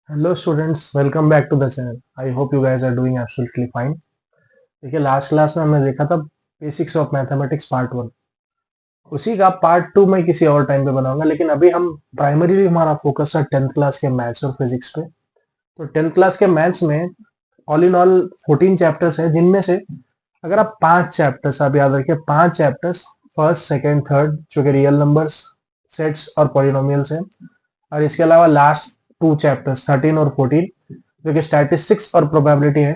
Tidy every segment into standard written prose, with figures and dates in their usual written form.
Hello students, welcome back to the channel. I hope you guys are doing absolutely fine. देखिए, last class में हमने देखा था basics of mathematics part 1। उसी का पार्ट 2 मैं किसी और टाइम पे बनाऊंगा, लेकिन अभी हम प्राइमरीली हमारा फोकस है 10th क्लास के मैथ्स और फिजिक्स पे। तो 10th क्लास के मैथ्स में ऑल इन ऑल 14 चैप्टर्स है, जिनमें से अगर आप 5 चैप्टर्स आप याद रखिए, 5 चैप्टर्स फर्स्ट सेकेंड थर्ड जो कि रियल नंबर्स, सेट्स और पॉलिनोमियल्स है, और इसके अलावा लास्ट 2 चैप्टर्स 13 और 14 जो कि स्टैटिस्टिक्स और प्रोबेबिलिटी है।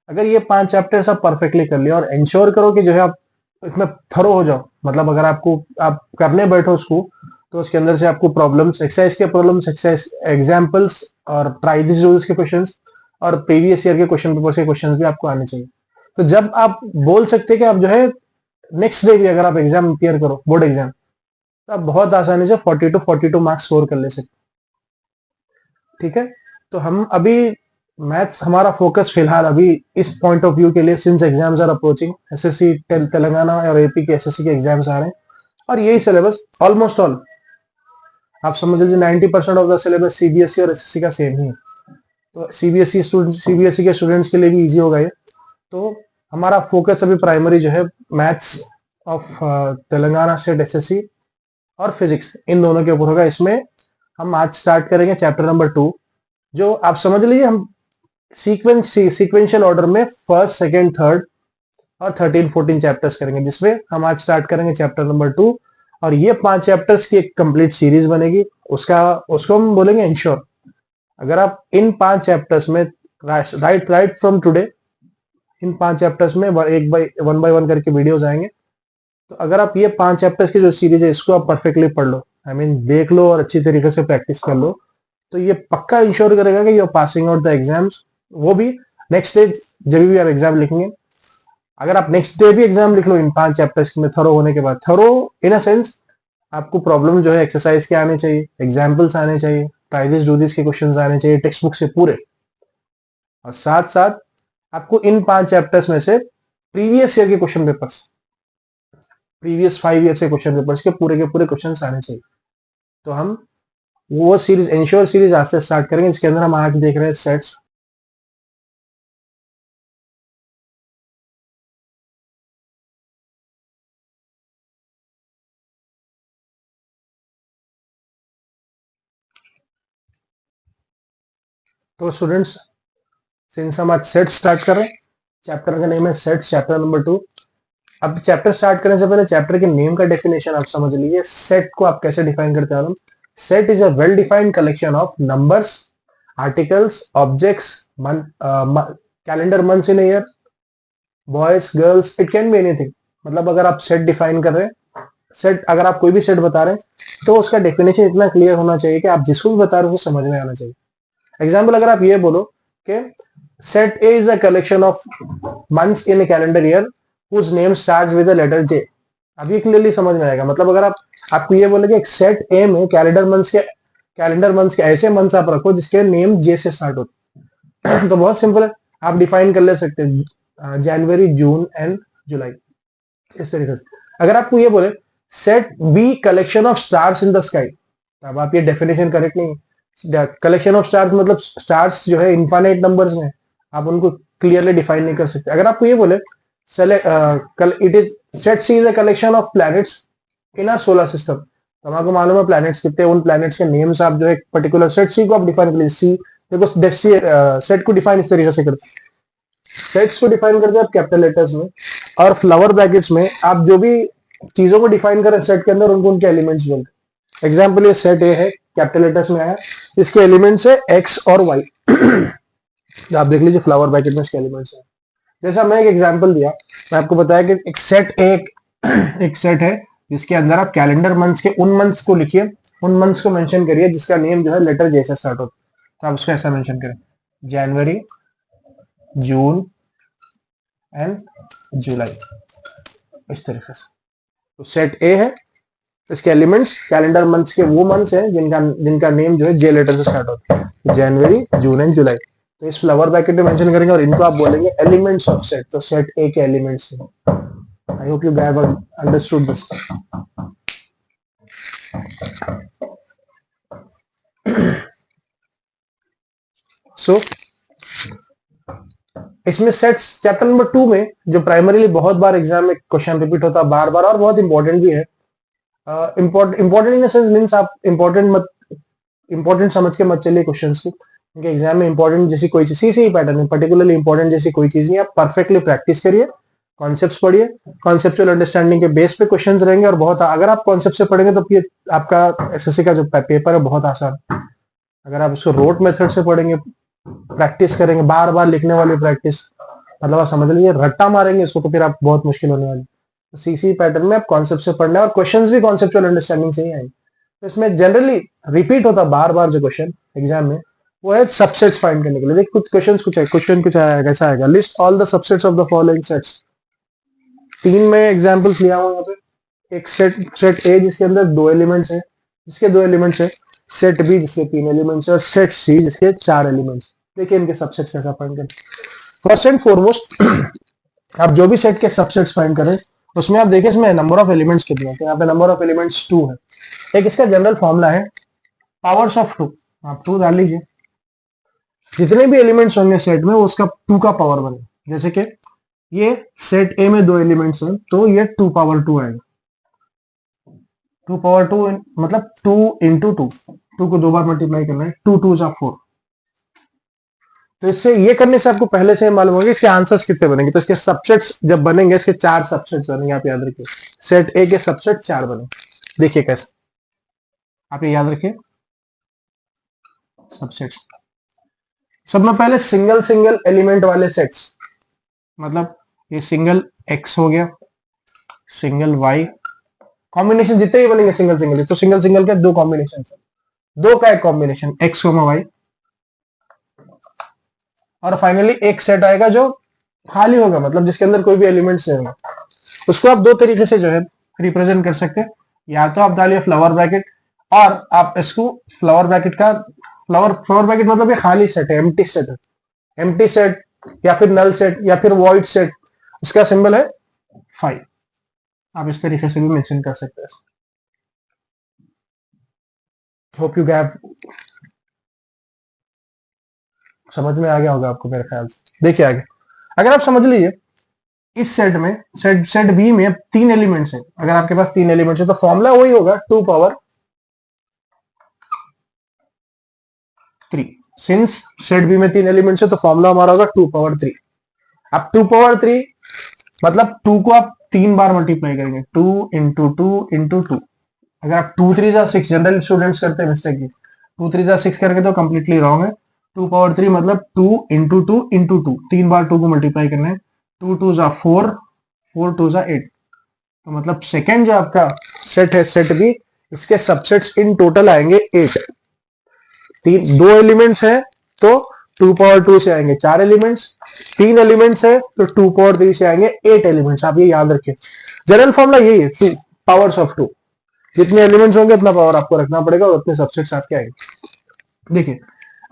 अगर ये 5 चैप्टर्स आप परफेक्टली कर लिया और इंश्योर करो कि जो है आप इसमें थरो हो जाओ, मतलब अगर आपको आप करने बैठो उसको, तो उसके अंदर से आपको प्रॉब्लम्स, एक्सरसाइज के प्रॉब्लम्स, एक्सरसाइज एग्जांपल्स और ट्राई दिस रूल्स के क्वेश्चंस और प्रीवियस ईयर के क्वेश्चन पेपर के क्वेश्चंस भी आपको आने चाहिए। तो जब आप बोल सकते हैं कि आप जो है नेक्स्ट डे भी अगर आप एग्जाम अपियर करो, बोर्ड एग्जाम, तो आप बहुत आसानी से 42 मार्क्स स्कोर कर ले सकते। ठीक है, तो हम अभी मैथ्स हमारा फोकस फिलहाल अभी इस पॉइंट ऑफ व्यू के लिए, since exams are approaching, SSC Telangana और एपी के एसएससी के एग्जाम्स आ रहे हैं, और यही सिलेबस ऑलमोस्ट ऑल आप समझ लीजिए 90% ऑफ द सिलेबस सीबीएसई और एसएससी का सेम ही है। तो सीबीएसई के स्टूडेंट्स के लिए भी इजी होगा ये। तो हमारा फोकस अभी प्राइमरी जो है maths of Telangana state SSC और फिजिक्स, इन दोनों के ऊपर होगा। इसमें हम आज स्टार्ट करेंगे चैप्टर नंबर 2, जो आप समझ लीजिए हम सीक्वेंशियल ऑर्डर में फर्स्ट सेकेंड थर्ड और 13 14 चैप्टर्स करेंगे, जिसमें हम आज स्टार्ट करेंगे चैप्टर नंबर 2। और ये 5 चैप्टर्स की एक कंप्लीट सीरीज बनेगी। उसका उसको हम बोलेंगे इंश्योर। अगर आप इन 5 चैप्टर्स में right from today, in 5 chapters में एक बाय वन करके वीडियोस आएंगे। तो अगर आप ये 5 चैप्टर्स की जो सीरीज है इसको आप परफेक्टली पढ़ लो, आई मीन देख लो और अच्छी तरीके से प्रैक्टिस कर लो, तो ये पक्का इंश्योर करेगा कि you are passing out the exams. वो भी नेक्स्ट डे जब भी आप एग्जाम लिखेंगे, अगर आप नेक्स्ट डे भी एग्जाम लिख लो इन 5 चैप्टर्स में थरो होने के बाद, थरो इन अ सेंस आपको प्रॉब्लम जो है एक्सरसाइज के आने चाहिए, एग्जाम्पल्स आने चाहिए, ट्राई दिस डू दिस के क्वेश्चंस आने चाहिए टेक्स्ट बुक से पूरे, और साथ साथ आपको इन 5 चैप्टर्स में से प्रीवियस ईयर के क्वेश्चन पेपर्स, प्रीवियस 5 ईयर के क्वेश्चन पेपर्स के पूरे क्वेश्चंस आने चाहिए। तो हम वो सीरीज इंश्योर सीरीज आज से स्टार्ट करेंगे, जिसके अंदर हम आज देख रहे हैं सेट्स। तो स्टूडेंट्स, सिंस हम आज सेट स्टार्ट कर रहे हैं, चैप्टर का नेम है सेट्स, चैप्टर नंबर 2। अब चैप्टर स्टार्ट करने से पहले चैप्टर के नेम का डेफिनेशन आप समझ लीजिए। सेट को आप कैसे डिफाइन करते हैं? Set is a well defined collection of numbers, articles, objects, calendar months in year, boys girls, it can be anything. मतलब अगर आप सेट डिफाइन कर रहे हैं, सेट अगर आप कोई भी सेट बता रहे हैं, तो उसका डेफिनेशन इतना क्लियर होना चाहिए कि आप जिसको भी बता रहे हो उसको समझ में आना चाहिए। एग्जाम्पल, अगर आप ये बोलो कि set A is a collection of months in A calendar year whose name starts with the letter J, अब ये क्लियरली समझ में आएगा। मतलब अगर आप आपको ये बोले कि एक सेट ए में कैलेंडर मंथ्स के ऐसे मंथ्स आप रखो जिसके नेम जे से स्टार्ट होते तो बहुत सिंपल है, आप डिफाइन कर ले सकते हैं जनवरी, जून एंड जुलाई, इस तरीके से। अगर आपको ये बोले set B collection of stars in the sky, अब आप ये डेफिनेशन करेक्ट नहीं। कलेक्शन ऑफ स्टार्स मतलब स्टार्स जो है इनफाइनाइट नंबर्स में, आप उनको क्लियरली डिफाइन नहीं कर सकते। अगर आपको ये बोले it is set C is a collection of planets in our solar system, तो आपको मालूम है प्लैनेट्स कितने, उन प्लैनेट्स के नेम्स आप जो है पर्टिकुलर सेट सी को आप डिफाइन कर लीजिए। सी देखो, सेट को डिफाइन इस तरीके से करते हैं, सेट्स को डिफाइन करते हैं आप कैपिटल लेटर्स में, और फ्लावर ब्रैकेट्स में आप जो भी चीजों को डिफाइन करें सेट के अंदर, उनको उनके एलिमेंट्स बोलते हैं। एग्जाम्पल, ये सेट ए है, कैपिटल लेटर्स में आया, इसके एलिमेंट्स है एक्स और वाई आप देख लीजिए फ्लावर ब्रैकेट में इसके एलिमेंट्स है। जैसा मैं एक एग्जाम्पल दिया, मैं आपको बताया कि एक सेट है जिसके अंदर आप कैलेंडर मंथ्स के उन मंथ्स को लिखिए, उन मंथ्स को मेंशन करिए जिसका नेम जो है लेटर जे से स्टार्ट होता है, तो आप उसको ऐसा मेंशन करें, जनवरी, जून एंड जुलाई, इस तरीके से। तो सेट ए है, इसके एलिमेंट्स कैलेंडर मंथ्स के वो मंथ्स हैं जिनका जिनका नेम जो है जे लेटर से स्टार्ट होता है, जनवरी, जून एंड जुलाई। तो इस फ्लावर ब्रैकेट में मेंशन करेंगे और इनको आप बोलेंगे एलिमेंट्स ऑफ सेट, तो सेट ए के एलिमेंट्स हैं। I hope you guys understood this. So इसमें सेट्स चैप्टर नंबर 2 में जो प्राइमरीली बहुत बार एग्जाम में क्वेश्चन रिपीट होता है बार बार और बहुत इंपॉर्टेंट भी है, important in the sense means आप इंपॉर्टेंट समझ के मत चलिए क्वेश्चंस को, क्योंकि एग्जाम में इंपॉर्टेंट जैसी कोई चीज सी पैटर्न है, पर्टिकुलरली इंपॉर्टेंट जैसी कोई चीज नहीं, आप परफेक्टली प्रैक्टिस करिए, कॉन्सेप्ट्स पढ़िए, कॉन्सेप्चुअल अंडरस्टैंडिंग के बेस पे क्वेश्चंस रहेंगे और बहुत अगर आप कॉन्सेप्ट से पढ़ेंगे तो फिर आपका एसएससी का जो पेपर है बहुत आसान, अगर आप इसको रोट मेथड से पढ़ेंगे, प्रैक्टिस करेंगे, बार बार लिखने वाली प्रैक्टिस, मतलब आप समझ लीजिए रट्टा मारेंगे इसको तो फिर आप बहुत मुश्किल होने वाली। तो सीसी पैटर्न में आप कॉन्सेप्ट से पढ़ना है और क्वेश्चंस भी कॉन्सेप्चुअल अंडरस्टैंडिंग से ही आएंगे। तो इसमें जनरली रिपीट होता बार बार जो क्वेश्चन एग्जाम में वो है सबसेट्स फाइंड करने के लिए। देखिए कुछ आएगा ऐसा आएगा, list all the subsets of the following sets. 3 में एग्जाम्पल्स लिया हुआ यहाँ पे, एक सेट ए जिसके अंदर 2 एलिमेंट्स है, जिसके 2 एलिमेंट्स है, सेट बी जिसके 3 एलिमेंट्स है और सेट सी जिसके 4 एलिमेंट्स। देखिए इनके सबसेट्स कैसा फाइंड करें। फर्स्ट एंड फॉरमोस्ट आप जो भी सेट के सबसेट्स फाइंड करें उसमें आप देखिए इसमें नंबर ऑफ एलिमेंट्स कितने हैं, तो यहाँ पे नंबर ऑफ एलिमेंट्स 2 है। एक इसका जनरल फॉर्मूला है पावर्स ऑफ 2, आप 2 डाल लीजिए, जितने भी एलिमेंट्स होंगे सेट में वो उसका 2 का पावर बने। जैसे कि ये सेट ए में 2 एलिमेंट्स हैं तो ये 2 पावर 2 आएगा, 2 पावर 2 मतलब 2 इंटू 2, 2 को 2 बार मल्टीप्लाई करना है, 2 2 4। तो इससे ये करने से आपको पहले से मालूम होगा इसके आंसर्स कितने बनेंगे। तो इसके सबसेट्स जब बनेंगे इसके 4 सबसेट्स बनेंगे, आप याद रखिए सेट ए के सबसेट 4 बनेंगे। देखिए कैसे, आप ये याद रखिए सबसेट्स। सब में पहले सिंगल सिंगल एलिमेंट वाले सेट्स, मतलब ये सिंगल एक्स हो गया, सिंगल वाई, कॉम्बिनेशन जितने भी बनेंगे सिंगल सिंगल, तो सिंगल सिंगल के 2 कॉम्बिनेशन, 2 का एक कॉम्बिनेशन एक्स वाई, और फाइनली एक सेट आएगा जो खाली होगा, मतलब जिसके अंदर कोई भी एलिमेंट्स नहीं होगा। उसको आप 2 तरीके से जो है रिप्रेजेंट कर सकते हैं, या तो आप डालिए फ्लावर ब्रैकेट, और आप इसको फ्लावर ब्रैकेट का फ्लावर ब्रैकेट मतलब ये खाली सेट है, एम्प्टी सेट है, एम्प्टी सेट या फिर नल सेट या फिर वॉइड सेट, उसका सिंबल है 5। आप इस तरीके से भी मेंशन कर सकते हैं। होप यू गैव समझ में आ गया होगा आपको मेरे ख्याल से। देखिए आगे, अगर आप समझ लीजिए इस सेट में सेट बी में 3 एलिमेंट्स हैं, अगर आपके पास 3 एलिमेंट्स है तो फॉर्मूला वही होगा 2 पावर 3। सिंस सेट बी में 3 एलिमेंट्स है तो फॉर्मूला हमारा होगा 2 पावर 3। अब 2 पावर 3 मतलब 2 को आप 3 बार मल्टीप्लाई करेंगे, 2 इंटू 2 इंटू 2। अगर आप 2 3 जा 6, जनरल स्टूडेंट्स करते हैं मिस्टेक की, 2 3 जा 6 करेंगे तो कंप्लीटली रॉन्ग है। 2 पावर 3 मतलब 2 इंटू 2 इंटू 2, 3 बार 2 को मल्टीप्लाई करना है, 2 2 जा 4, 4 2 जा 8। तो मतलब सेकेंड जो आपका सेट है सेट बी, इसके सबसेट्स इन टोटल आएंगे 8। 2 एलिमेंट्स है तो 2 पावर 2 से आएंगे 4 एलिमेंट्स, 3 एलिमेंट्स है तो 2 पावर 3 से आएंगे 8 एलिमेंट्स। आप ये याद रखिए, जनरल फॉर्मूला यही है, 2 पावर्स ऑफ 2, जितने एलिमेंट्स होंगे उतना पावर आपको रखना पड़ेगा और उतने सबसेट्स आपके आएंगे। देखिए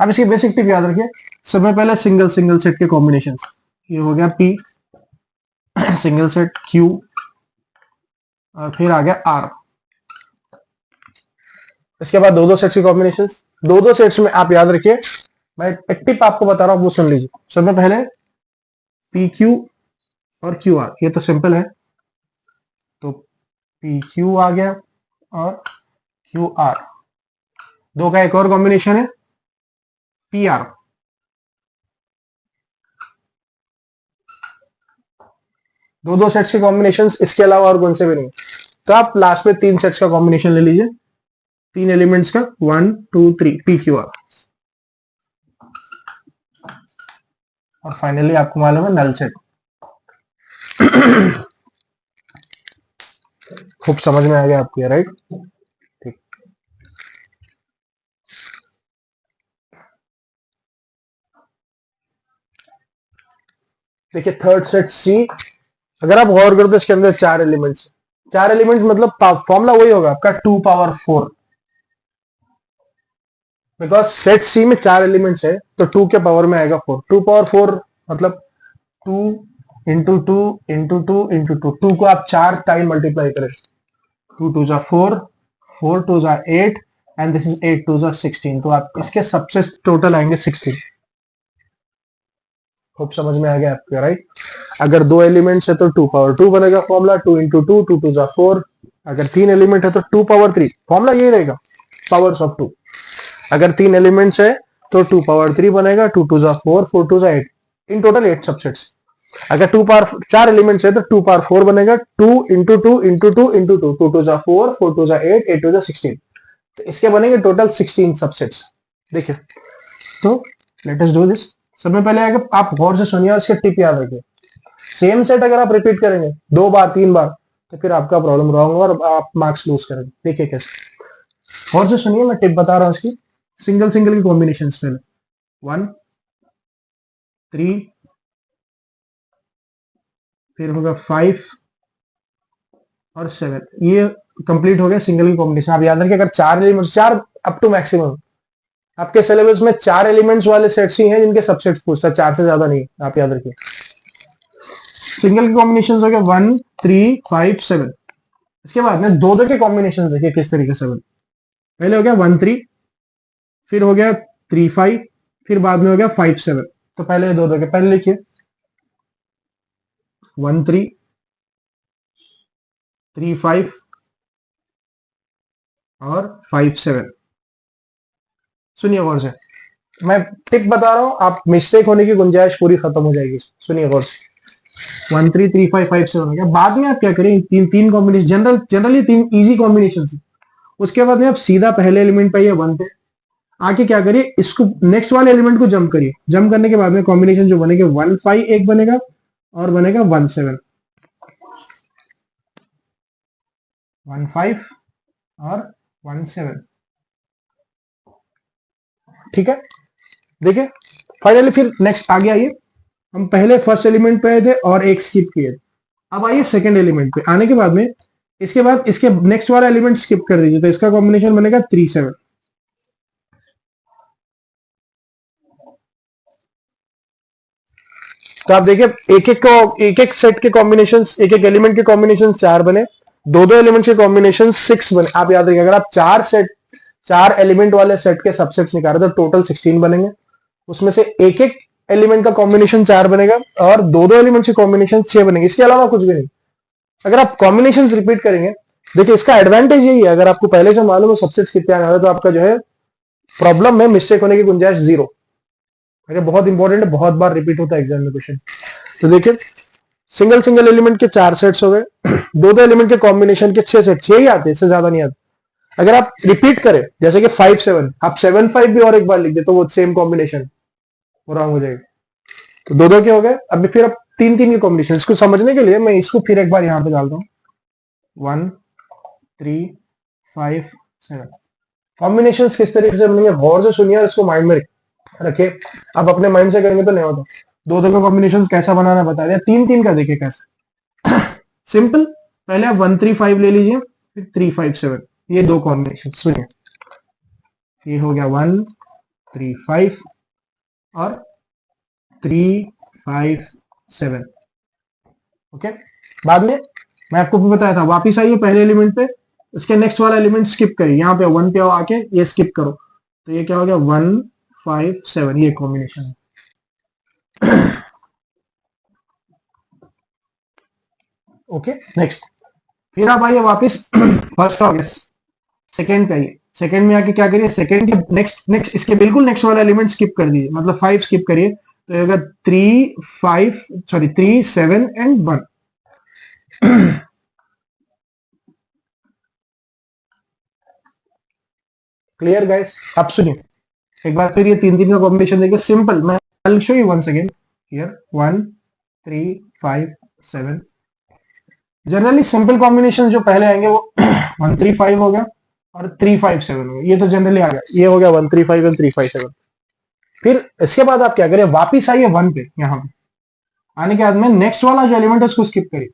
अब इसकी बेसिक टिप याद रखिए, सबसे पहले सिंगल सिंगल सेट के कॉम्बिनेशन, ये हो गया पी सिंगल सेट, क्यू, और फिर आ गया आर। इसके बाद 2 2 सेट्स के कॉम्बिनेशन, 2 2 सेट्स में आप याद रखिए, मैं एक टिप आपको बता रहा हूं वो सुन लीजिए। सबसे पहले पी क्यू और क्यू आर, ये तो सिंपल है, तो पी क्यू आ गया और क्यू आर। 2 का एक और कॉम्बिनेशन है पी आर। दो सेट्स के कॉम्बिनेशंस, इसके अलावा और कौन से भी नहीं। तो आप लास्ट में 3 सेट्स का कॉम्बिनेशन ले लीजिए, 3 एलिमेंट्स का, 1 2 3 पी क्यू आर, और फाइनली आपको मालूम है नल सेट। खूब समझ में आ गया आपको, राइट? ठीक, देखिए थर्ड सेट सी, अगर आप गौर करो तो इसके अंदर 4 एलिमेंट्स, 4 एलिमेंट्स मतलब फॉर्मूला वही होगा आपका 2 पावर 4, बिकॉज सेट सी में 4 एलिमेंट्स है तो 2 के पावर में आएगा 4। 2 पावर 4 मतलब 2 इंटू 2 इंटू 2 इंटू 2, 2 को आप 4 टाइम मल्टीप्लाई करें, 2 2 जा 4, 4 2 जा 8, एंड दिस इज 8 2 जा 16, तो आप इसके सबसे टोटल आएंगे 16। खूब समझ में आ गया आपके, राइट। अगर 2 एलिमेंट्स है तो 2 पावर 2 बनेगा फॉर्मूला, 2 इंटू 2, 2 टू जा 4। अगर 3 एलिमेंट है तो 2 पावर 3, फॉर्मूला यही रहेगा, पावर्स ऑफ 2। अगर 3 एलिमेंट्स है तो 2 पावर 3 बनेगा, 2 टू जा 4, 4 टू जा 8, इन टोटल 8 सबसेट्स। अगर 2 पावर 4 एलिमेंट्स है तो 2 पावर 4 बनेगा, 2 इंटू 2 इंटू 2 इंटू 2, 2 टू जा 4, 4 टू जा 8, 8 टू जा 16। तो इसके बनेंगे टोटल 16 सबसेट्स। देखिए, तो लेट अस डू दिस। सबसे पहले आगे आप गौर से सुनिए और इसके टिप याद रखिए। सेम सेट अगर आप रिपीट करेंगे 2 बार 3 बार तो फिर आपका प्रॉब्लम रॉन्ग होगा और आप मार्क्स लूज करेंगे। देखिए कैसे, गौर से सुनिए, मैं टिप बता रहा हूं इसकी। सिंगल सिंगल की कॉम्बिनेशन पहले 1 3, फिर होगा 5 और 7। ये कंप्लीट हो गया सिंगल की कॉम्बिनेशन। आप याद रखिए, अगर 4 एलिमेंट्स, 4 अप टू मैक्सिमम, आपके सिलेबस में 4 एलिमेंट्स वाले सेट्स ही हैं जिनके सबसेट्स पूछता है, 4 से ज्यादा नहीं, आप याद रखिए। सिंगल के कॉम्बिनेशन हो गया 1 3 5 7। इसके बाद में दो दो के कॉम्बिनेशन देखिए किस तरीके से बने। पहले हो गया 1 3, फिर हो गया 3 5, फिर बाद में हो गया 5 7। तो पहले दो दो के, पहले लिखिए 1 3 3 5 और 5 7। सुनिए गौर से, मैं टिक बता रहा हूं, आप मिस्टेक होने की गुंजाइश पूरी खत्म हो जाएगी। सुनिए गौर से, 1 3 3 5 5 7 हो गया। बाद में आप क्या करें, तीन कॉम्बिनेशन, जनरली 3 इजी कॉम्बिनेशन। उसके बाद में आप सीधा पहले एलिमेंट पे 1 पे आके क्या करिए, इसको नेक्स्ट वाले एलिमेंट को जंप करिए। जंप करने के बाद में कॉम्बिनेशन जो बनेगा 1 5 एक बनेगा और बनेगा 1 7, 1 5 और 1 7। ठीक है, देखिए फाइनली फिर नेक्स्ट आगे आइए। हम पहले फर्स्ट एलिमेंट पे आए थे और एक स्किप किए। अब आइए सेकंड एलिमेंट पे। आने के बाद में इसके बाद इसके नेक्स्ट वाला एलिमेंट स्किप कर दीजिए, तो इसका कॉम्बिनेशन बनेगा 3 7। तो आप देखिए, एक एक सेट के कॉम्बिनेशन, एक एक एलिमेंट के कॉम्बिनेशन 4 बने, दो दो एलिमेंट के कॉम्बिनेशन 6 बने। आप याद रखिए, अगर आप 4 एलिमेंट वाले सेट के सबसेट्स निकाले तो टोटल 16 बनेंगे। उसमें से एक एक एलिमेंट का कॉम्बिनेशन 4 बनेगा और दो दो एलिमेंट के कॉम्बिनेशन 6 बनेंगे। इसके अलावा कुछ भी नहीं। अगर आप कॉम्बिनेशन रिपीट करेंगे, देखिए इसका एडवांटेज यही है, अगर आपको पहले से मालूम है सबसेट्स कितने आने वाले, तो आपका जो है प्रॉब्लम में मिस्टेक होने की गुंजाइश 0। बहुत इंपॉर्टेंट है, बहुत बार रिपीट होता है एग्जाम में क्वेश्चन। तो देखिए, सिंगल सिंगल एलिमेंट के 4 सेट्स हो गए, दो दो एलिमेंट के कॉम्बिनेशन के 6 सेट, 6 ही आते हैं, इससे ज्यादा नहीं आते। अगर आप रिपीट करें जैसे कि 5 7, आप 7 5 भी और एक बार लिख दे तो वो सेम कॉम्बिनेशन वो रॉन्ग हो जाएगा। तो दो दो के हो गए। अभी फिर अब 3 3 के कॉम्बिनेशन, इसको समझने के लिए मैं इसको फिर एक बार यहां पे डालता हूं, 1 3 5 7। कॉम्बिनेशन किस तरीके से बनेंगे गौर से सुनिए और इसको माइंड में रखिए। आप अपने माइंड से करेंगे तो नहीं होता। दो दो का कॉम्बिनेशन कैसा बनाना बता दिया, 3 3 का देखिए कैसे। सिंपल, पहले आप 1 3 5 ले लीजिए, फिर 3 5 7, ये दो कॉम्बिनेशन सुनिए। ये हो गया 1 3 5 और 3 5 7। ओके, बाद में मैं आपको भी बताया था, वापिस आइए पहले एलिमेंट पे, इसके नेक्स्ट वाला एलिमेंट स्किप करिए, यहाँ पे 1 पे आके ये स्किप करो, तो ये क्या हो गया 1 5 7, ये कॉम्बिनेशन है। ओके, नेक्स्ट फिर आप आइए वापिस फर्स्ट ऑगस्ट सेकेंड पे आइए। सेकेंड में आके क्या करिए, सेकेंड के नेक्स्ट इसके बिल्कुल नेक्स्ट वाला एलिमेंट स्किप कर दीजिए, मतलब 5 स्किप करिए, तो ये होगा 3 7 एंड 1। Clear guys? आप सुनिए एक बार फिर, ये 3 3 का कॉम्बिनेशन देखिए, सिंपल। मैं I will show you once again here, 1 3 5 7। Generally simple combination जो पहले आएंगे वो 1 3 5 हो गया और 3 5 7 हो गया, ये तो जनरली आ गया। ये हो गया 1 3 5 एंड 3 5 7। फिर इसके बाद आप क्या करिए, वापिस आइए 1 पे। यहाँ पे आने के बाद में नेक्स्ट वाला जो एलिमेंट है उसको स्किप करिए,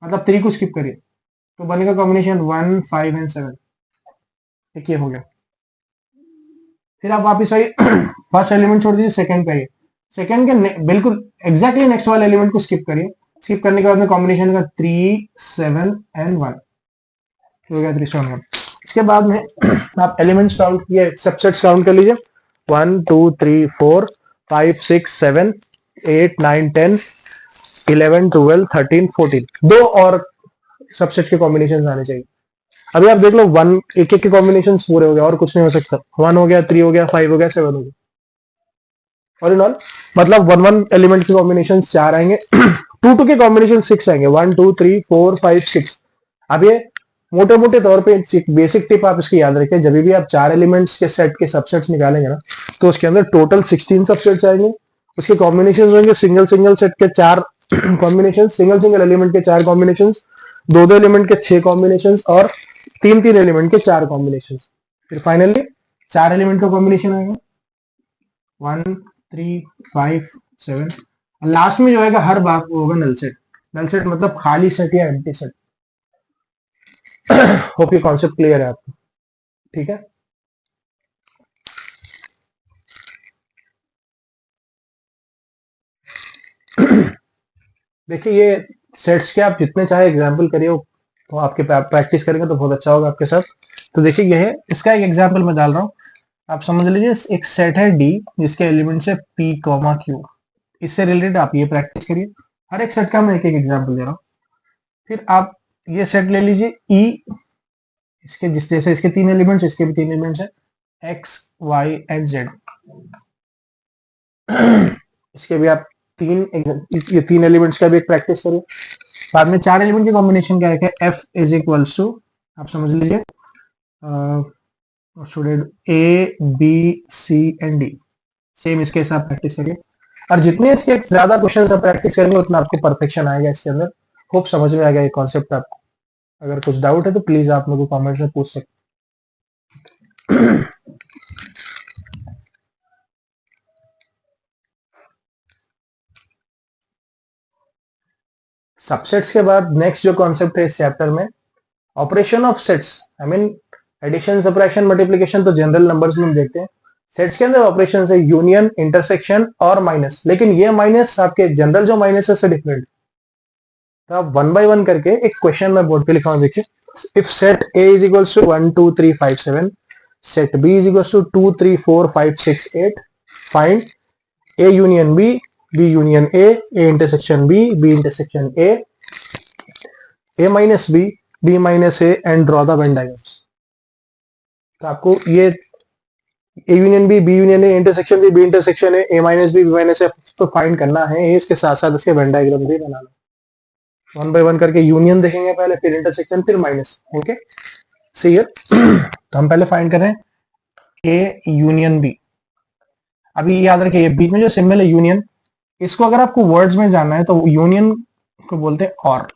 मतलब 3 को स्किप करिए, तो बनेगा कॉम्बिनेशन 1 5 एंड 7। एक ये हो गया। फिर आप वापिस आइए, फर्स्ट एलिमेंट छोड़ दीजिए, सेकंड पे आइए। सेकंड के बिल्कुल एग्जैक्टली नेक्स्ट वाले एलिमेंट को स्किप करिए। स्किप करने के बाद में कॉम्बिनेशन का 3 7 एंड 1 हो गया, 3 7 1। इसके बाद में आप एलिमेंट्स काउंट किए, सबसेट्स काउंट कर लीजिए, 1 2 3 4 5 6 7 8 9 10 11 12 13 14 दो और सबसेट के कॉम्बिनेशन आने चाहिए। अभी आप देख लो वन एक एक के कॉम्बिनेशन पूरे हो गए और कुछ नहीं हो सकता। 1 हो गया, 3 हो गया, 5 हो गया, 7 हो गया। ऑल इन ऑल मतलब वन वन एलिमेंट के कॉम्बिनेशन 4 आएंगे। 2 2 के कॉम्बिनेशन 6 आएंगे। 1 2 3 4 5 6। अब ये मोटे मोटे तौर पे बेसिक टिप आप इसकी याद रखें, जब भी आप 4 एलिमेंट्स के सेट के सबसेट्स निकालेंगे ना, तो उसके अंदर टोटल 16 सबसेट्स आएंगे। उसके कॉम्बिनेशन होंगे सिंगल सिंगल सेट के 4 कॉम्बिनेशन, सिंगल सिंगल एलिमेंट के 4 कॉम्बिनेशन, दो दो एलिमेंट के 6 कॉम्बिनेशन और तीन तीन एलिमेंट के 4 कॉम्बिनेशन। फिर फाइनली 4 एलिमेंट का कॉम्बिनेशन आएगा 1 3 5 7। लास्ट में जो आएगा हर बार वो होगा नल सेट। नल सेट मतलब खाली सेट या एम्प्टी सेट। होप ये कॉन्सेप्ट क्लियर है आपको, ठीक है। देखिए ये सेट्स के आप जितने चाहे एग्जाम्पल करिए, तो आपके प्रैक्टिस करेंगे तो बहुत अच्छा होगा आपके साथ। तो देखिए ये है, इसका एक एग्जाम्पल मैं डाल रहा हूँ, आप समझ लीजिए। एक सेट है डी जिसके एलिमेंट्स है पी कॉमा क्यू। इससे रिलेटेड आप ये प्रैक्टिस करिए। हर एक सेट का मैं एक एक एग्जाम्पल दे रहा हूँ। फिर आप ये सेट ले लीजिए ई, इसके जिस जैसे इसके 3 एलिमेंट्स, इसके भी 3 एलिमेंट्स है एक्स वाई एंड जेड। इसके भी आप ये 3 एलिमेंट्स का भी एक प्रैक्टिस करिए। बाद में 4 एलिमेंट के कॉम्बिनेशन क्या है, एफ इज इक्वल्स टू, आप समझ लीजिए student A B C and D. Same इसके हिसाब प्रैक्टिस करिए, और जितने इसके ज्यादा क्वेश्चन आप प्रैक्टिस करेंगे उतना आपको परफेक्शन आएगा इसके अंदर। होप समझ में आ गया ये कॉन्सेप्ट आपको। अगर कुछ डाउट है तो प्लीज आप लोगों को कमेंट्स में पूछ सकते। सबसेट्स के बाद नेक्स्ट जो कॉन्सेप्ट है इस चैप्टर में, operation of sets. I mean addition subtraction multiplication तो जनरल नंबर्स में हम देखते हैं। सेट्स के अंदर ऑपरेशन है यूनियन, इंटरसेक्शन और माइनस। लेकिन ये माइनस आपके जनरल जो माइनस है उससे डिफरेंट। तो आप वन बाय वन करके एक क्वेश्चन मैं बोर्ड पे लिखा हूं, देखिए। If set A is equals to 1 2 3 5 7, set B is equals to 2 3 4 5 6 8, find A union B, B union A intersection B, B intersection A minus B minus A and draw the Venn diagrams. तो आपको ये A union B union A intersection B intersection A minus B minus A तो find करना है। इसके साथ साथ इसके वेन डायग्राम भी बनाना। वन बाय वन करके यूनियन देखेंगे पहले, फिर इंटरसेक्शन, फिर माइनस। ओके सही है। तो हम पहले फाइंड कर रहे हैं ए यूनियन बी। अभी याद रखिए बीच में जो सिंबल है यूनियन, इसको अगर आपको वर्ड्स में जानना है तो यूनियन को बोलते हैं और।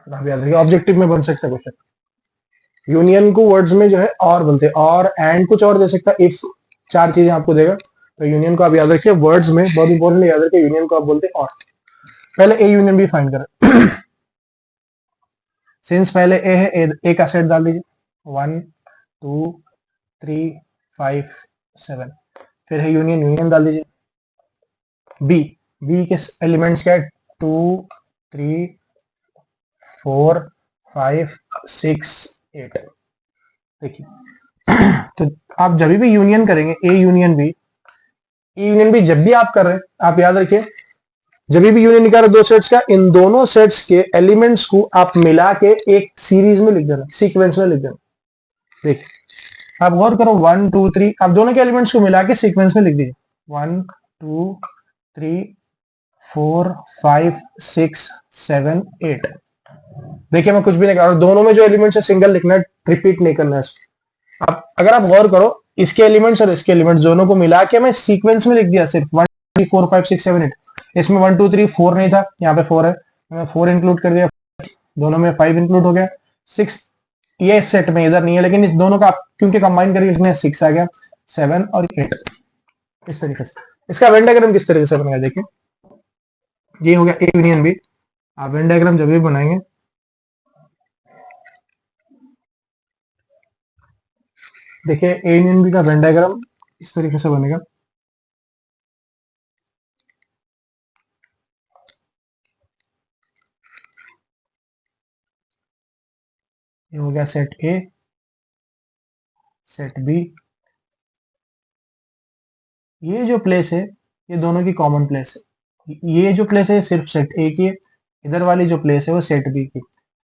आप याद रखिए ऑब्जेक्टिव में बन सकता है क्वेश्चन। यूनियन को वर्ड्स में जो है और बोलते हैं, और एंड कुछ और दे सकता है, इफ 4 चीजें आपको देगा। तो यूनियन को आप याद रखिए वर्ड्स में, बहुत इंपॉर्टेंट याद रखिए, यूनियन को आप बोलते हैं और। पहले ए यूनियन बी फाइंड करें। सिंस पहले ए है, ए का सेट डाल दीजिए 1 2 3 5 7। फिर है यूनियन, यूनियन डाल दीजिए। बी के एलिमेंट्स क्या है 2 3 4 5 6 8। देखिए तो आप जब भी यूनियन करेंगे ए यूनियन बी जब भी आप कर रहे हैं, आप याद रखिए जब भी यूनियन निकाल रहे दो सेट्स का, इन दोनों सेट्स के एलिमेंट्स को आप मिला के एक सीरीज में लिख देना, सीक्वेंस में लिख देना। देखिए आप गौर करो 1 2 3, आप दोनों के एलिमेंट्स को मिला के सीक्वेंस में लिख दीजिए 1 2 3 4 5 6 7 8। देखिए मैं कुछ भी नहीं कर रहा हूं, दोनों में जो एलिमेंट्स है सिंगल लिखना है, रिपीट नहीं करना है। अब अगर आप गौर करो इसके एलिमेंट्स और इसके एलिमेंट्स दोनों को मिला के मैं सीक्वेंस में लिख दिया सिर्फ 1 2 3 4 5 6 7 8। इसमें 1 2 3 4 नहीं था, यहाँ पे 4 है, मैं 4 इंक्लूड कर दिया, दोनों में 5 इंक्लूड हो गया। 6 ये सेट में इधर नहीं है, लेकिन इस दोनों का क्योंकि कंबाइन करके इसमें 6 आ गया, 7 और 8 इस तरीके से। इसका वेन डायग्राम किस तरीके से बनेगा देखिए, ये हो गया ए यूनियन बी। आप वेन डायग्राम जब भी बनाएंगे, देखिए ए यूनियन बी का वेन डायग्राम इस तरीके से बनेगा। ये हो गया सेट ए, सेट बी। ये जो प्लेस है ये दोनों की कॉमन प्लेस है, ये जो प्लेस है सिर्फ सेट ए की है, इधर वाली जो प्लेस है वो सेट बी की,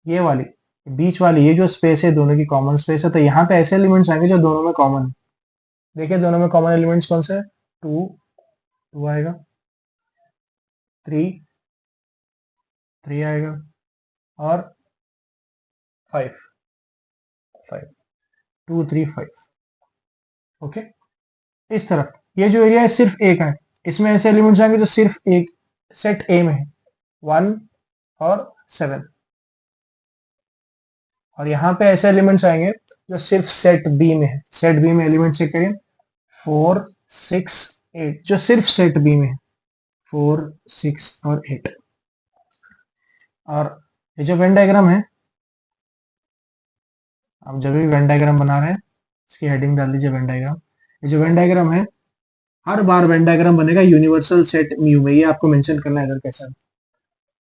ये वाली बीच वाली ये जो स्पेस है दोनों की कॉमन स्पेस है, तो यहाँ पे ऐसे एलिमेंट्स आएंगे जो दोनों में कॉमन है। देखिए दोनों में कॉमन एलिमेंट्स कौन से है, टू, टू आएगा, थ्री, थ्री आएगा, और five, five, two three five. Okay, इस तरफ ये जो एरिया है सिर्फ एक है, इसमें ऐसे एलिमेंट्स आएंगे जो सिर्फ एक सेट ए में है, 1 और 7। और यहाँ पे ऐसे एलिमेंट्स आएंगे जो सिर्फ सेट बी में है। सेट बी में एलिमेंट चेक करिए, 4 6 8, जो सिर्फ सेट बी में है, 4 6 और 8। और ये जो वेन डायग्राम है, आप जब भी वेन डायग्राम बना रहे हैं इसकी हेडिंग डाल दीजिए वेन डायग्राम। ये जो वेन डायग्राम है, हर बार वेन डायग्राम बनेगा यूनिवर्सल सेट म्यू में, ये आपको मेंशन करना है इधर कैसे।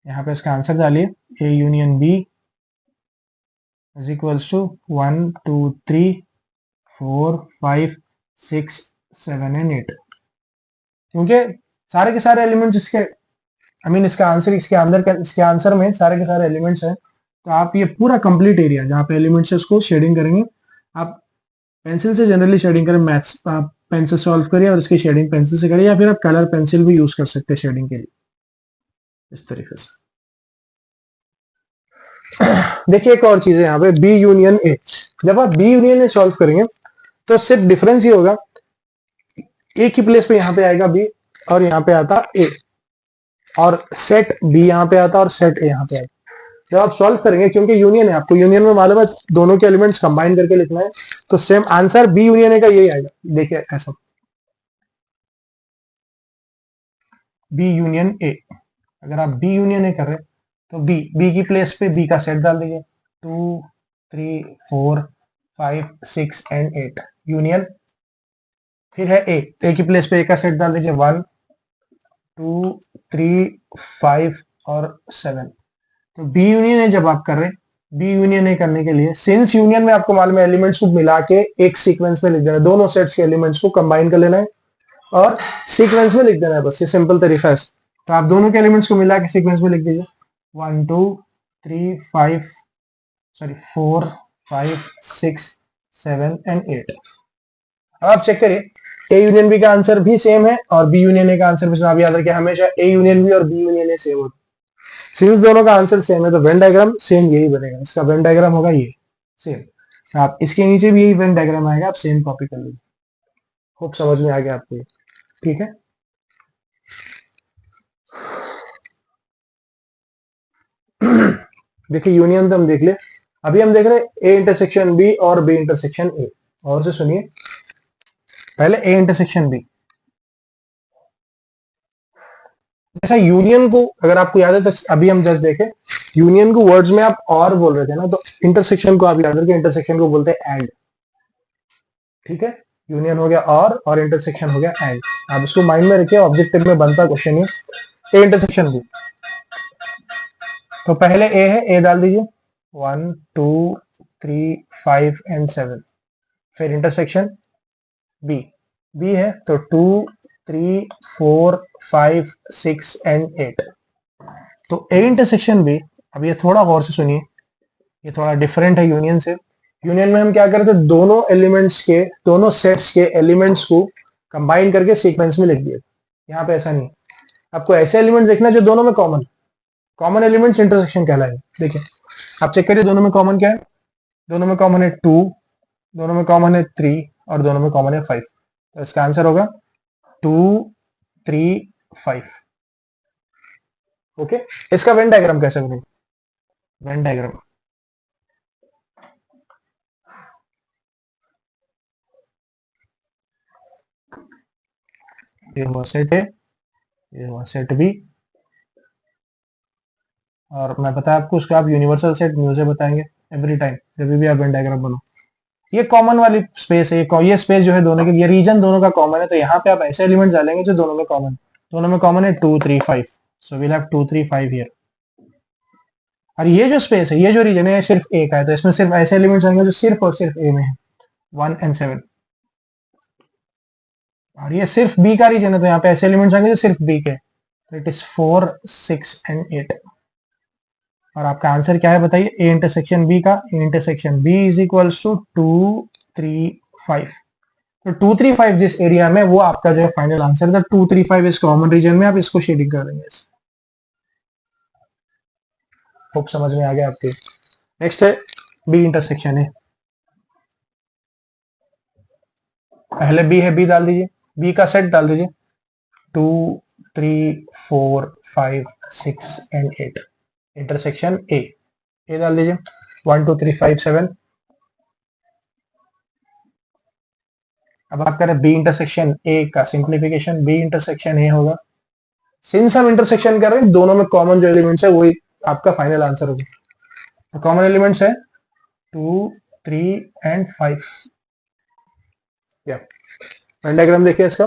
यहाँ पे इसका आंसर डालिए, A union B is equals to 1 2 3 4 5 6 7 and 8, क्योंकि सारे के सारे एलिमेंट्स इसके इसका आंसर इसके आंसर में सारे के सारे एलिमेंट्स हैं। तो आप ये पूरा कंप्लीट एरिया जहाँ पे एलिमेंट्स है उसको शेडिंग करेंगे। आप पेंसिल से जनरली शेडिंग करें, मैथ्स आप पेन से सॉल्व करिए और इसकी शेडिंग पेंसिल से करिए, या फिर आप कलर पेंसिल भी यूज कर सकते हैं शेडिंग के लिए, इस तरीके से। देखिए एक और चीज है यहाँ पे, बी यूनियन ए। जब आप बी यूनियन ए सॉल्व करेंगे तो सिर्फ डिफरेंस ये होगा, ए की प्लेस पे यहाँ पे आएगा बी और यहाँ पे आता ए, और सेट बी यहाँ पे आता और सेट ए यहाँ पे आता। जब आप सॉल्व करेंगे, क्योंकि यूनियन है, आपको यूनियन में मालूम है दोनों के एलिमेंट्स कंबाइन करके लिखना है, तो same answer B union A का यही आएगा। देखिए ऐसा, बी यूनियन ए, अगर आप बी यूनियन ए कर रहे हैं तो बी की प्लेस पे बी का सेट डाल दीजिए, 2 3 4 5 6 एंड 8 यूनियन। फिर है ए की प्लेस पे ए का सेट डाल दीजिए, 1 2 3 5 और 7। तो बी यूनियन ए जब आप कर रहे हैं, बी यूनियन ए करने के लिए सिंस यूनियन में आपको मालूम है एलिमेंट्स को मिला के एक सीक्वेंस में लिख देना है, दोनों सेट्स के एलिमेंट्स को कंबाइन कर लेना है और सीक्वेंस में लिख देना है, बस ये सिंपल तरीका है। तो आप दोनों के एलिमेंट्स को मिला के सीक्वेंस में लिख दीजिए, 1 2 3 5 सॉरी 4 5 6 7 एंड 8। अब आप चेक करिए, ए यूनियन बी का आंसर भी सेम है और बी यूनियन ए का आंसर भी। आप याद रखिए हमेशा ए यूनियन बी और बी यूनियन ए सेम होता है। सिंस दोनों का आंसर सेम है तो वेन डायग्राम सेम यही बनेगा, इसका वेन डायग्राम होगा ये सेम। तो आप इसके नीचे भी यही वेन डायग्राम आएगा, आप सेम कॉपी कर लीजिए। होप समझ में आ गया आपको ये, ठीक है। देखिए यूनियन तो हम देख ले, अभी हम देख रहे हैं ए इंटरसेक्शन बी और बी इंटरसेक्शन ए। और से सुनिए, पहले ए इंटरसेक्शन बी, जैसा यूनियन को अगर आपको याद है तो अभी हम जस्ट देखे, यूनियन को वर्ड्स में आप और बोल रहे थे ना, तो इंटरसेक्शन को आप याद रखें, इंटरसेक्शन को बोलते हैं एंड, ठीक है। यूनियन हो गया और इंटरसेक्शन हो गया एंड। आप इसको माइंड में रखिए, ऑब्जेक्टिव में बनता क्वेश्चन है ए इंटरसेक्शन बी। तो पहले ए है, ए डाल दीजिए, 1 2 3 5 एंड 7। फिर इंटरसेक्शन बी, बी है तो 2 3 4 5 6 एंड 8। तो ए इंटरसेक्शन बी, अब ये थोड़ा गौर से सुनिए, ये थोड़ा डिफरेंट है यूनियन से। यूनियन में हम क्या करते थे, दोनों एलिमेंट्स के, दोनों सेट्स के एलिमेंट्स को कंबाइन करके सीक्वेंस में लिख दिए। यहाँ पे ऐसा नहीं, आपको ऐसे एलिमेंट्स देखना जो दोनों में कॉमन, कॉमन एलिमेंट्स इंटरसेक्शन कहलाएंगे। देखिए आप चेक करिए, दोनों में कॉमन क्या है, दोनों में कॉमन है 2, दोनों में कॉमन है 3 और दोनों में कॉमन है 5। तो इसका आंसर होगा 2 3 5। ओके, इसका वेन डायग्राम कैसे बनेगा, वेन डायग्राम, ये हुआ सेट है, ये हुआ सेट बी, और मैं बताया आपको उसका आप यूनिवर्सल सेट म्यू से बताएंगे एवरी टाइम जब भी आप वेन डायग्राम बनो। ये कॉमन वाली स्पेस है, ये स्पेस जो है दोनों के, ये रीजन दोनों का कॉमन है, तो यहाँ पे आप ऐसे एलिमेंट डालेंगे जो दोनों में कॉमन, दोनों में कॉमन है 2 3 5, सो वील हैव 2 3 5 हियर। और ये जो स्पेस है, ये जो रीजन है, सिर्फ ए का है, तो इसमें सिर्फ ऐसे एलिमेंट्स आएंगे जो सिर्फ और सिर्फ ए में है, 1 एंड 7। और ये सिर्फ बी का रीजन है, तो यहाँ पे ऐसे एलिमेंट्स आएंगे जो सिर्फ बी के, इट इज 4, 6 एंड 8। और आपका आंसर क्या है बताइए? ए इंटरसेक्शन बी का A intersection B is equals to 2, 3, 5। तो 2, 3, 5 जिस एरिया में, वो आपका जो है फाइनल आंसर था। 2, 3, 5 इस कॉमन रीजन में आप इसको शेडिंग कर देंगे। होप समझ में आ गया आपके। नेक्स्ट है बी इंटरसेक्शन है। पहले बी है, बी डाल दीजिए, बी का सेट डाल दीजिए। 2, 3, 4, 5, 6 एंड 8 इंटरसेक्शन ए डाल दीजिए। 1, 2, 3, 5, 7। अब आप करें बी इंटरसेक्शन ए का सिंप्लीफिकेशन, बी इंटरसेक्शन ए होगा। सिंस हम इंटरसेक्शन कर रहे हैं, दोनों में कॉमन जो एलिमेंट्स है वही आपका फाइनल आंसर होगा। तो कॉमन एलिमेंट्स है 2, 3 एंड 5। या वेन डायग्राम देखिए इसका।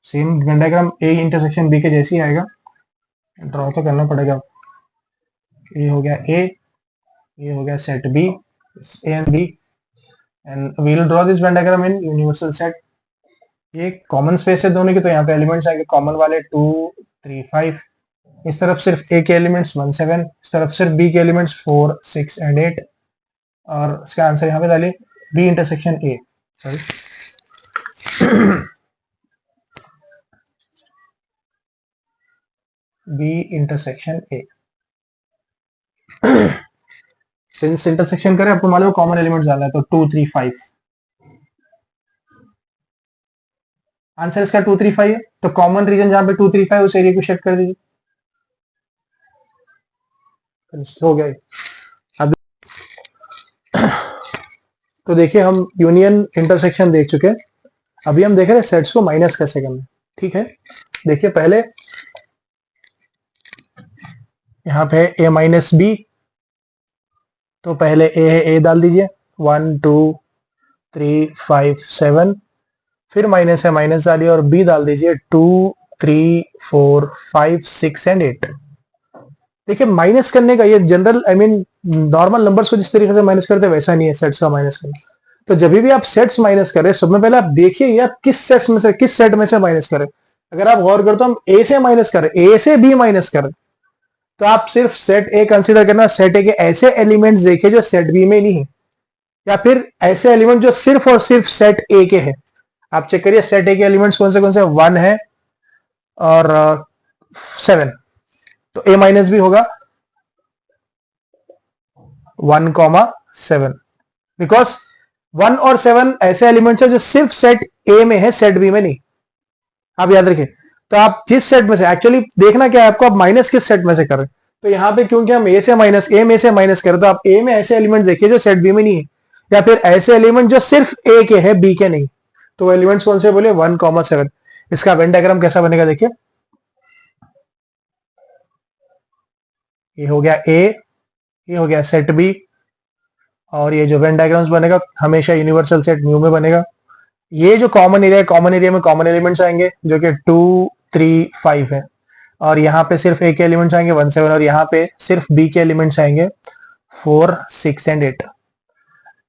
Same Venn diagram A intersection B के जैसी आएगा। ड्रॉ तो करना पड़ेगा। ये हो गया ए, ये हो गया set B, A and B, and we will draw this Venn diagram in universal set. ये कॉमन स्पेस है दोनों की, तो यहाँ पे एलिमेंट्स आएंगे कॉमन वाले 2, 3, 5। इस तरफ सिर्फ ए के एलिमेंट्स 1, 7। इस तरफ सिर्फ बी के एलिमेंट्स 4, 6 एंड 8। और इसका आंसर यहाँ पे डालिए B intersection A, sorry B intersection A. Since intersection करें, आपको मालूम है कॉमन एलिमेंट्स डालना है, तो 2, 3, 5। आंसर इसका 2, 3, 5 है। तो कॉमन रीजन जहां पे 2, 3, 5 उस एरिया को शेड कर दीजिए। हो गया। अब तो देखिए, हम यूनियन इंटरसेक्शन देख चुके हैं। अभी हम देख रहे हैं सेट्स को माइनस कैसे करना है। ठीक है, देखिए पहले यहाँ पे ए माइनस बी, तो पहले ए है, ए डाल दीजिए। 1, 2, 3, 5, 7। फिर माइनस है, माइनस डालिए और बी डाल दीजिए 2, 3, 4, 5, 6 एंड 8। देखिए माइनस करने का ये जनरल नॉर्मल नंबर्स को जिस तरीके से माइनस करते हैं वैसा नहीं है सेट्स का माइनस करना। तो जब भी आप सेट्स माइनस करें, सब में पहले आप देखिए ये आप किस सेट में से माइनस करें। अगर आप गौर करते हो हम ए से माइनस करें, ए से बी माइनस करें, तो आप सिर्फ सेट ए कंसीडर करना। सेट ए के ऐसे एलिमेंट्स देखिए जो सेट बी में नहीं है, या फिर ऐसे एलिमेंट जो सिर्फ और सिर्फ सेट ए के हैं। आप चेक करिए सेट ए के एलिमेंट्स कौन से 1 है और 7। तो ए माइनस भी होगा 1, 7, बिकॉज 1 और 7 ऐसे एलिमेंट्स है जो सिर्फ सेट ए में है, सेट बी में नहीं। आप याद रखिए। तो आप जिस सेट में से एक्चुअली देखना क्या है आपको, आप माइनस किस सेट में से करें। तो यहाँ पे क्योंकि हम ए में से माइनस करें, तो आप ए में ऐसे एलिमेंट देखिए जो सेट बी में नहीं है, या फिर ऐसे एलिमेंट जो सिर्फ ए के है, बी के नहीं। तो एलिमेंट्स कौन से बोले? 1, 7। इसका वेन डायग्राम कैसा बनेगा देखिए। ये हो गया ए, ये हो गया सेट बी, और ये जो वेन डायग्राम्स बनेगा हमेशा यूनिवर्सल सेट म्यू में बनेगा। ये जो कॉमन एरिया है, कॉमन एरिया में कॉमन एलिमेंट्स आएंगे जो कि 2, 3, 5 है, और यहाँ पे सिर्फ ए के एलिमेंट्स आएंगे 1, 7, और यहाँ पे सिर्फ बी के एलिमेंट्स आएंगे 4, 6 एंड 8।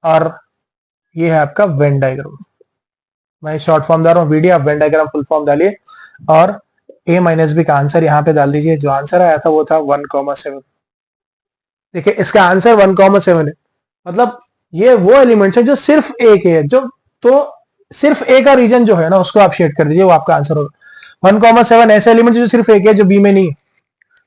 और ये है आपका वेन डायग्राम। मैं शॉर्ट फॉर्म डाल रहा हूँ वीडियो, आप वेन डायग्राम फुल फॉर्म डालिए और ए माइनस बी का आंसर यहाँ पे डाल दीजिए। जो आंसर आया था वो था 1, 7। देखिए इसका आंसर 1, 7 है। मतलब ये वो एलिमेंट्स है जो सिर्फ ए के है, जो तो सिर्फ ए का रीजन जो है ना उसको आप शेड कर दीजिए, वो आपका आंसर होगा। 1, 7 ऐसे एलिमेंट जो सिर्फ ए के है, जो बी में नहीं है,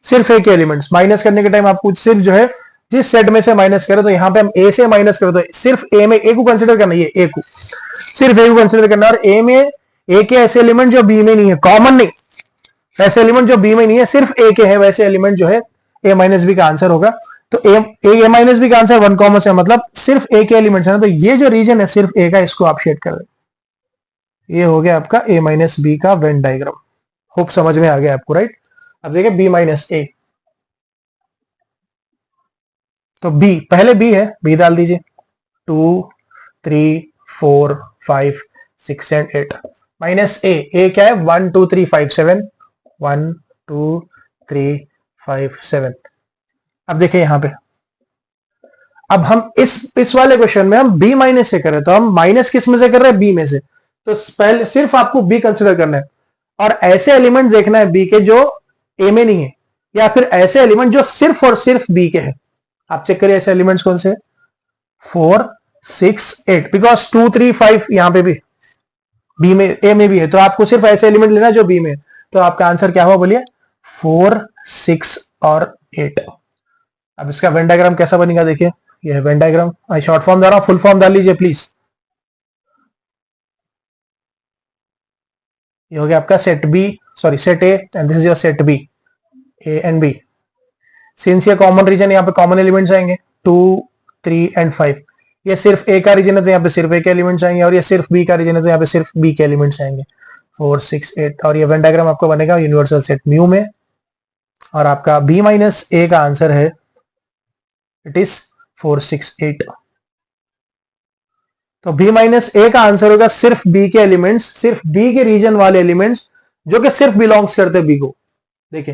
सिर्फ ए के एलिमेंट्स। माइनस करने के टाइम आपको सिर्फ जो है जिस सेट में से माइनस करें, तो यहाँ पे हम ए से माइनस करें तो सिर्फ ए में ए को कंसिडर करना, ये ए को सिर्फ ए को कंसिडर करना। और ए में ए के ऐसे एलिमेंट जो बी में नहीं है, कॉमन नहीं, ऐसे एलिमेंट जो बी में नहीं है सिर्फ ए के है, वैसे एलिमेंट जो है ए माइनस बी का आंसर होगा। तो ए माइनस बी का आंसर 1, मतलब सिर्फ ए के एलिमेंट्स है ना, तो ये जो रीजन है सिर्फ ए का, इसको आप शेड कर दें। ये हो गया आपका ए माइनस बी का वेन डायग्राम। होप समझ में आ गया आपको, राइट। अब देखिए बी माइनस ए, तो बी पहले बी है, बी डाल दीजिए। 2, 3, 4, 5, 6 एंड 8 माइनस ए क्या है? 1, 2, 3, 5, 7। 1, 2, 3, 5, 7। अब देखिए यहां पे अब हम इस वाले क्वेश्चन में हम बी माइनस से कर रहे हैं, तो हम माइनस किस में से कर रहे हैं, बी में से। तो पहले सिर्फ आपको बी कंसिडर करना है और ऐसे एलिमेंट देखना है बी के जो ए में नहीं है, या फिर ऐसे एलिमेंट जो सिर्फ और सिर्फ बी के हैं। आप चेक करिए ऐसे एलिमेंट्स कौन से, 4 6 8, बिकॉज 2 3 5 यहां पे भी बी में, ए में भी है, तो आपको सिर्फ ऐसे एलिमेंट लेना जो बी में है। तो आपका आंसर क्या हुआ बोलिए, 4 6 और 8। अब इसका वेन डायग्राम कैसा बनेगा देखिए, ये है वेन डायग्राम। मैं शॉर्ट फॉर्म दे रहा हूं, फुल फॉर्म डाल लीजिए प्लीज। ये हो गया आपका set B, sorry set A, and this is your set B, A and B. Since ये कॉमन रीजन, यहाँ पे कॉमन एलिमेंट्स आएंगे 2 3 एंड 5। ये सिर्फ ए का रीजन है तो यहाँ पे सिर्फ ए के एलिमेंट्स आएंगे, और ये सिर्फ बी का रीजन है तो यहाँ पे सिर्फ बी के एलिमेंट्स आएंगे, 4 6 8। और ये वेन डायग्राम आपको बनेगा यूनिवर्सल सेट म्यू में, और आपका बी माइनस ए का आंसर है, इट इज 4 6 8। तो बी माइनस ए का आंसर होगा सिर्फ बी के एलिमेंट्स, सिर्फ बी के रीजन वाले एलिमेंट्स जो कि सिर्फ बिलोंग्स करते बी को। देखिए,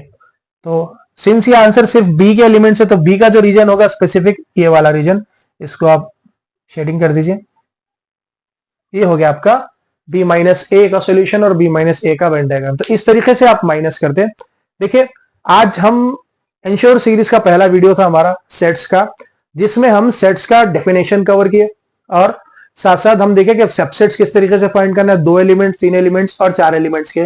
तो सिंस ये आंसर सिर्फ बी के एलिमेंट्स है, तो बी का जो रीजन होगा स्पेसिफिक ये वाला रीजन, इसको आप शेडिंग कर दीजिए। ये हो गया आपका बी माइनस ए का सोल्यूशन और बी माइनस ए का वेन डायग्राम। तो इस तरीके से आप माइनस करते हैं। देखिए, आज हम एंश्योर सीरीज का पहला वीडियो था हमारा सेट्स का, जिसमें हम सेट्स का डेफिनेशन कवर किए, और साथ साथ हम देखे कि सबसेट्स किस तरीके से फाइंड करना है, 2 एलिमेंट्स, 3 एलिमेंट्स और 4 एलिमेंट्स के।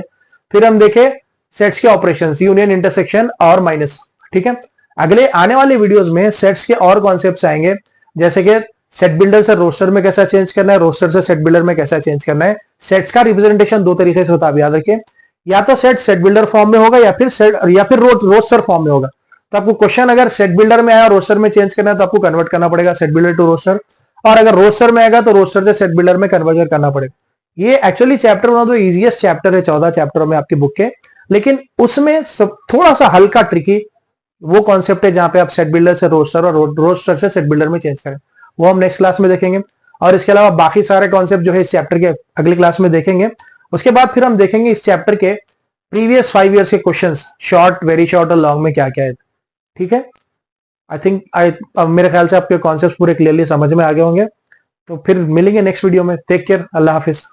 फिर हम देखे सेट्स के ऑपरेशंस, यूनियन, इंटरसेक्शन और माइनस। ठीक है, अगले आने वाले वीडियोस में सेट्स के और कॉन्सेप्ट्स आएंगे, जैसे कि सेट बिल्डर से रोस्टर में कैसा चेंज करना है, रोस्टर से सेट बिल्डर में कैसा चेंज करना है। सेट्स का रिप्रेजेंटेशन 2 तरीके से होता है, याद रखिए, या तो सेट बिल्डर फॉर्म में होगा, या फिर रोस्टर फॉर्म में होगा। तो आपको क्वेश्चन अगर सेट बिल्डर में आया रोस्टर में चेंज करना है, तो आपको कन्वर्ट करना पड़ेगा सेट बिल्डर टू रोस्टर, और अगर रोस्टर में आएगा तो रोस्टर से सेट बिल्डर में कन्वर्जन करना पड़ेगा। ये actually chapter one of the easiest chapter है 14 चैप्टरों में आपकी बुक के, लेकिन उसमें सब थोड़ा सा हल्का ट्रिकी वो कॉन्सेप्ट है जहां पे आप सेट बिल्डर से रोस्टर और रोस्टर से सेट बिल्डर में चेंज करें, वो हम नेक्स्ट क्लास में देखेंगे। और इसके अलावा बाकी सारे कॉन्सेप्ट जो है इस चैप्टर के अगली क्लास में देखेंगे। उसके बाद फिर हम देखेंगे इस चैप्टर के प्रीवियस 5 ईयर्स के क्वेश्चंस, शॉर्ट, वेरी शॉर्ट और लॉन्ग में क्या क्या है। ठीक है, अब मेरे ख्याल से आपके कॉन्सेप्ट पूरे क्लियरली समझ में आ गए होंगे। तो फिर मिलेंगे नेक्स्ट वीडियो में। टेक केयर, अल्लाह हाफिज।